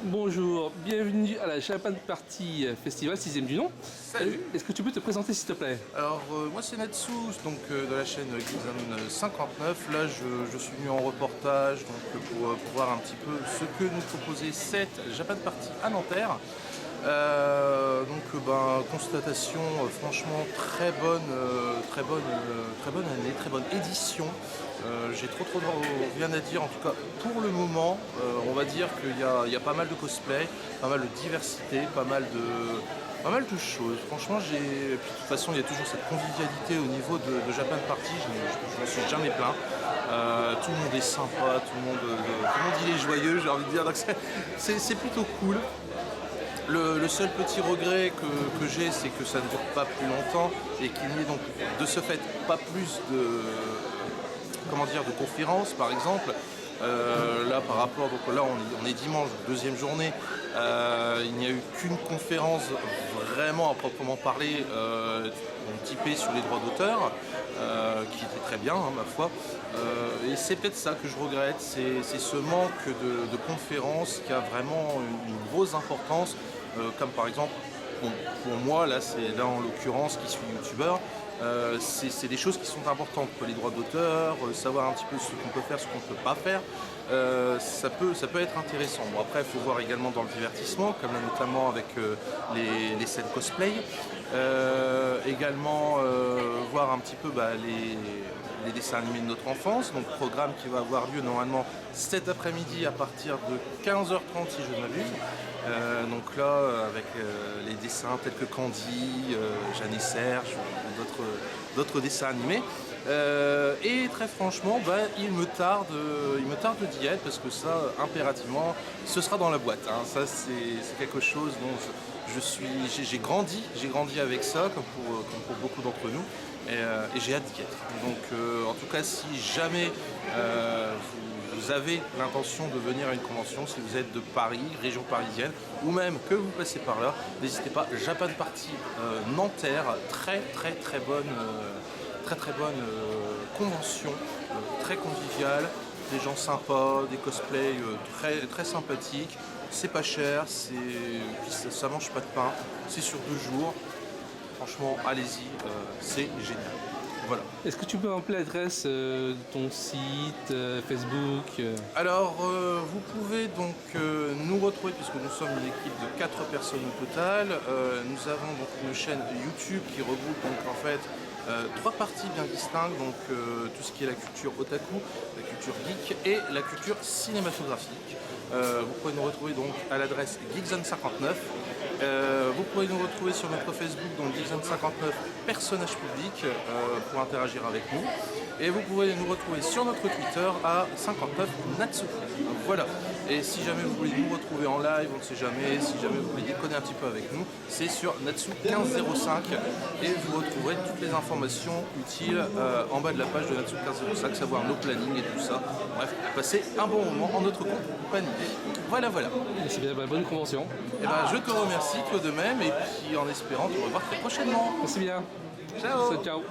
Bonjour, bienvenue à la Japan Party Festival 6ème du nom. Salut. Est-ce que tu peux te présenter s'il te plaît? Alors moi c'est Natsu, donc de la chaîne Geekzone 59. Là je suis venu en reportage pour voir un petit peu ce que nous proposait cette Japan Party à Nanterre. Constatation franchement très bonne année, très bonne édition. J'ai trop rien à dire, en tout cas pour le moment. On va dire qu'il y a pas mal de cosplay, pas mal de diversité, pas mal de choses. Franchement, de toute façon, il y a toujours cette convivialité au niveau de Japan Party. Je m'en suis jamais plaint. Tout le monde est sympa, tout le monde il est joyeux, j'ai envie de dire. Donc c'est plutôt cool. Le seul petit regret que j'ai, c'est que ça ne dure pas plus longtemps et qu'il n'y ait donc de ce fait pas plus de conférences, par exemple. Là par rapport, donc là on est dimanche, deuxième journée, il n'y a eu qu'une conférence vraiment à proprement parler, typée sur les droits d'auteur, qui était très bien, ma foi. Et c'est peut-être ça que je regrette, c'est ce manque de conférences qui a vraiment une grosse importance, comme par exemple, pour moi, là en l'occurrence qui suis youtubeur, c'est des choses qui sont importantes, les droits d'auteur, savoir un petit peu ce qu'on peut faire, ce qu'on ne peut pas faire, ça peut être intéressant. Bon, après il faut voir également dans le divertissement, comme là notamment avec les scènes cosplay, également voir un petit peu les dessins animés de notre enfance, donc programme qui va avoir lieu normalement cet après-midi à partir de 15h30 si je ne m'abuse. Donc là avec les dessins tels que Candy, Jeanne et Serge, d'autres dessins animés. Et très franchement, il me tarde d'y être parce que ça, impérativement, ce sera dans la boîte. Hein. Ça, c'est quelque chose dont j'ai grandi avec ça, comme pour beaucoup d'entre nous, et j'ai hâte d'y être. Donc, en tout cas, si jamais vous avez l'intention de venir à une convention, si vous êtes de Paris, région parisienne, ou même que vous passez par là, n'hésitez pas. Japan Party Nanterre, très bonne convention, très conviviale, des gens sympas, des cosplays très sympathiques, c'est pas cher, ça mange pas de pain, c'est sur 2 jours, franchement allez-y, c'est génial. Voilà. Est-ce que tu peux rappeler l'adresse de ton site, Facebook Alors, vous pouvez donc nous retrouver, puisque nous sommes une équipe de 4 personnes au total. Nous avons donc une chaîne YouTube qui regroupe donc en fait 3 parties bien distinctes, donc tout ce qui est la culture otaku, la culture geek et la culture cinématographique. Vous pouvez nous retrouver donc à l'adresse Geekzone59. Vous pouvez nous retrouver sur notre Facebook, donc Geekzone59 personnage public, pour interagir avec nous. Et vous pouvez nous retrouver sur notre Twitter à 59 Natsu. Voilà. Et si jamais vous voulez nous retrouver en live, on ne sait jamais, si jamais vous voulez déconner un petit peu avec nous, c'est sur Natsu 1505 et vous retrouverez toutes les informations utiles en bas de la page de Natsu 1505, savoir nos plannings et tout ça. Bref, passez un bon moment en notre compagnie. Voilà. C'est bien, bonne convention. Et je te remercie, toi de même, et puis en espérant te revoir très prochainement. Merci bien. Ciao. Ciao.